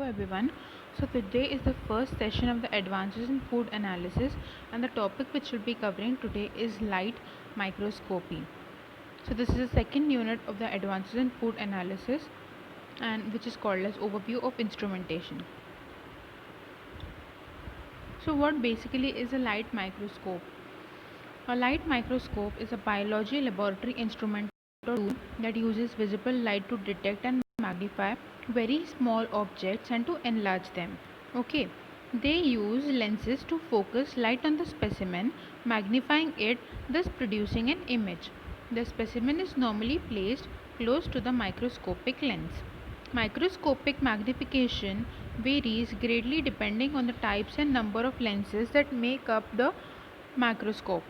everyone. So today is the first session of the Advances in Food Analysis, and the topic which we'll be covering today is light microscopy. So this is the second unit of the Advances in Food Analysis, and which is called as Overview of Instrumentation. So what basically is a light microscope? A light microscope is a biology laboratory instrument or tool that uses visible light to detect and magnify very small objects and to enlarge them. Okay, they use lenses to focus light on the specimen, magnifying it, thus producing an image. The specimen is normally placed close to the microscopic lens. Microscopic magnification varies greatly depending on the types and number of lenses that make up the microscope.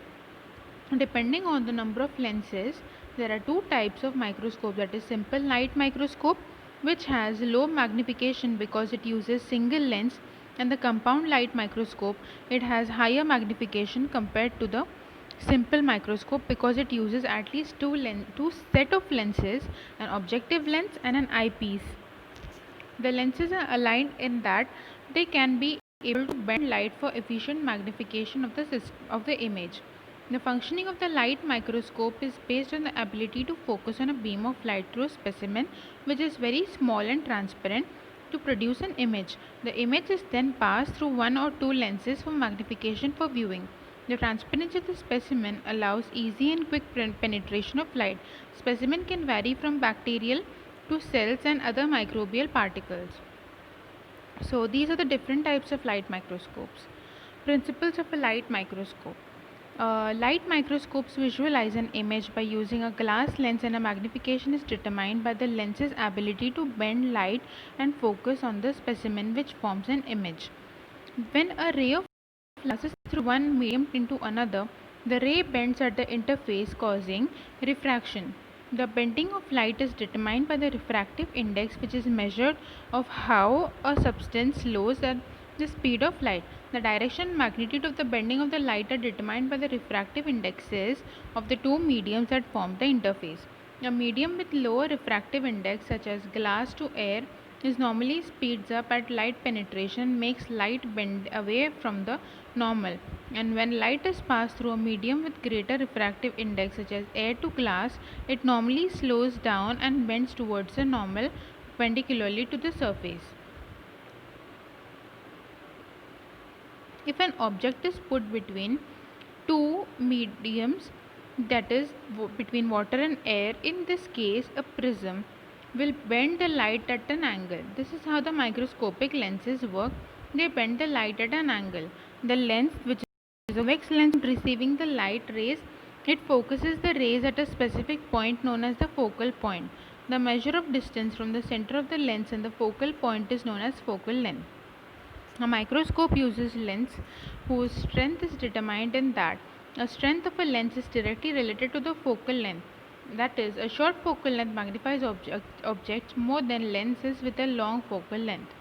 Depending on the number of lenses, there are two types of microscope, that is simple light microscope, which has low magnification because it uses single lens, and the compound light microscope, it has higher magnification compared to the simple microscope because it uses at least two set of lenses, an objective lens and an eyepiece. The lenses are aligned in that they can be able to bend light for efficient magnification of the image. The functioning of the light microscope is based on the ability to focus on a beam of light through a specimen which is very small and transparent to produce an image. The image is then passed through one or two lenses for magnification for viewing. The transparency of the specimen allows easy and quick penetration of light. Specimen can vary from bacterial to cells and other microbial particles. So these are the different types of light microscopes. Principles of a light microscope. Light microscopes visualize an image by using a glass lens, and a magnification is determined by the lens's ability to bend light and focus on the specimen, which forms an image. When a ray of light passes through one medium into another, the ray bends at the interface, causing refraction. The bending of light is determined by the refractive index, which is measured of how a substance slows at the speed of light. The direction and magnitude of the bending of the light are determined by the refractive indexes of the two mediums that form the interface. A medium with lower refractive index, such as glass to air, is normally speeds up at light penetration, makes light bend away from the normal, and when light is passed through a medium with greater refractive index such as air to glass, it normally slows down and bends towards the normal perpendicularly to the surface. If an object is put between two mediums, that is between water and air, in this case a prism will bend the light at an angle. This is how the microscopic lenses work. They bend the light at an angle. The lens, which is a convex lens receiving the light rays, it focuses the rays at a specific point known as the focal point. The measure of distance from the center of the lens and the focal point is known as focal length. A microscope uses lens whose strength is determined in that a strength of a lens is directly related to the focal length. That is, a short focal length magnifies objects more than lenses with a long focal length.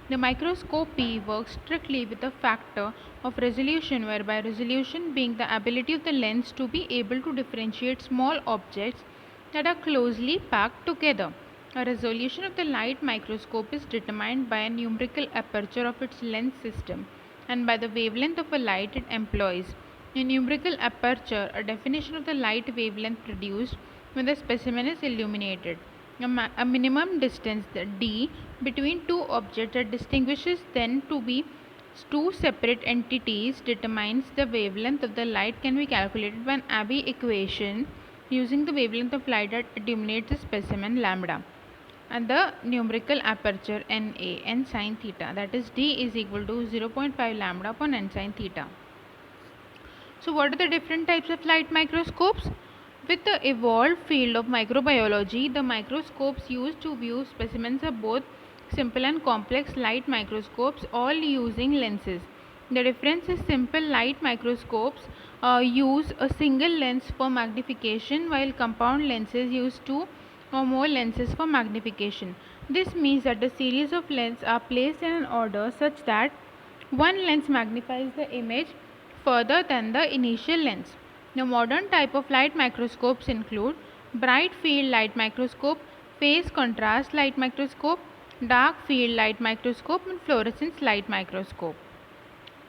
The microscopy works strictly with a factor of resolution, whereby resolution being the ability of the lens to be able to differentiate small objects that are closely packed together. A resolution of the light microscope is determined by a numerical aperture of its lens system and by the wavelength of a light it employs. A numerical aperture, a definition of the light wavelength produced when the specimen is illuminated. A minimum distance d between two objects that distinguishes them to be two separate entities determines the wavelength of the light can be calculated by an Abbe equation using the wavelength of light that illuminates the specimen lambda and the numerical aperture n sine theta, that is d is equal to 0.5 lambda upon n sine theta. So what are the different types of light microscopes? With the evolved field of microbiology, the microscopes used to view specimens are both simple and complex light microscopes, all using lenses. The difference is simple light microscopes use a single lens for magnification, while compound lenses use two or more lenses for magnification. This means that the series of lenses are placed in an order such that one lens magnifies the image further than the initial lens. The modern type of light microscopes include bright field light microscope, phase contrast light microscope, dark field light microscope and fluorescence light microscope.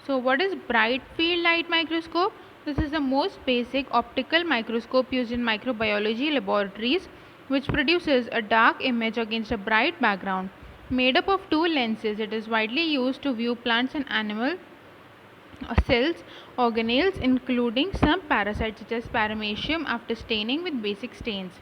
So what is bright field light microscope? This is the most basic optical microscope used in microbiology laboratories, which produces a dark image against a bright background. Made up of two lenses, it is widely used to view plants and animal cells, organelles, including some parasites such as paramecium, after staining with basic stains.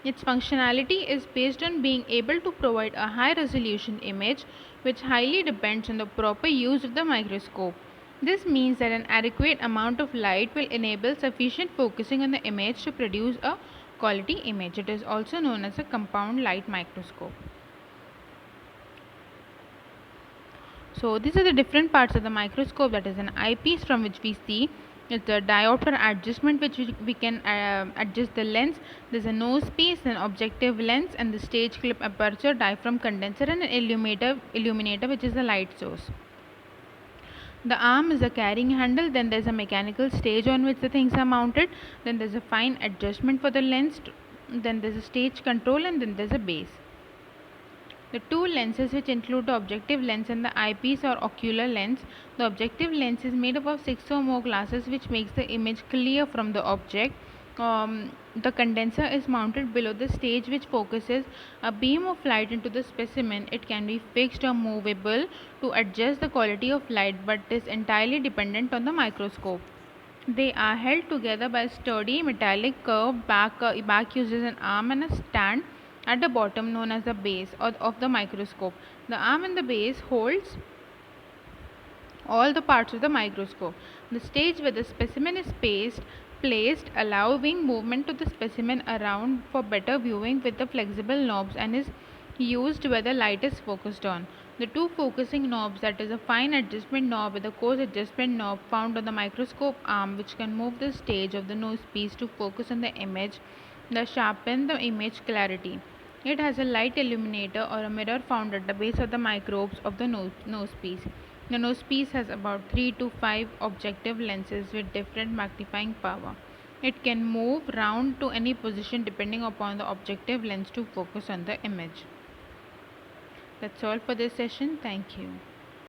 Its functionality is based on being able to provide a high resolution image, which highly depends on the proper use of the microscope. This means that an adequate amount of light will enable sufficient focusing on the image to produce a quality image. It is also known as a compound light microscope. So these are the different parts of the microscope. That is an eyepiece from which we see. It's the diopter adjustment, which we can adjust the lens. There's a nose piece, an objective lens, and the stage clip aperture, diaphragm condenser, and an illuminator, which is the light source. The arm is a carrying handle. Then there's a mechanical stage on which the things are mounted. Then there's a fine adjustment for the lens. Then there's a stage control, and then there's a base. The two lenses, which include the objective lens and the eyepiece or ocular lens. The objective lens is made up of 6 or more glasses, which makes the image clear from the object. The condenser is mounted below the stage, which focuses a beam of light into the specimen. It can be fixed or movable to adjust the quality of light, but is entirely dependent on the microscope. They are held together by a sturdy metallic curved back uses an arm and a stand at the bottom, known as the base of the microscope. The arm and the base holds all the parts of the microscope. The stage where the specimen is placed allowing movement to the specimen around for better viewing with the flexible knobs, and is used where the light is focused on. The two focusing knobs, that is a fine adjustment knob with a coarse adjustment knob, found on the microscope arm, which can move the stage of the nose piece to focus on the image, thus sharpen the image clarity. It has a light illuminator or a mirror found at the base of the microbes of the nose piece. The nose piece has about 3 to 5 objective lenses with different magnifying power. It can move round to any position depending upon the objective lens to focus on the image. That's all for this session. Thank you.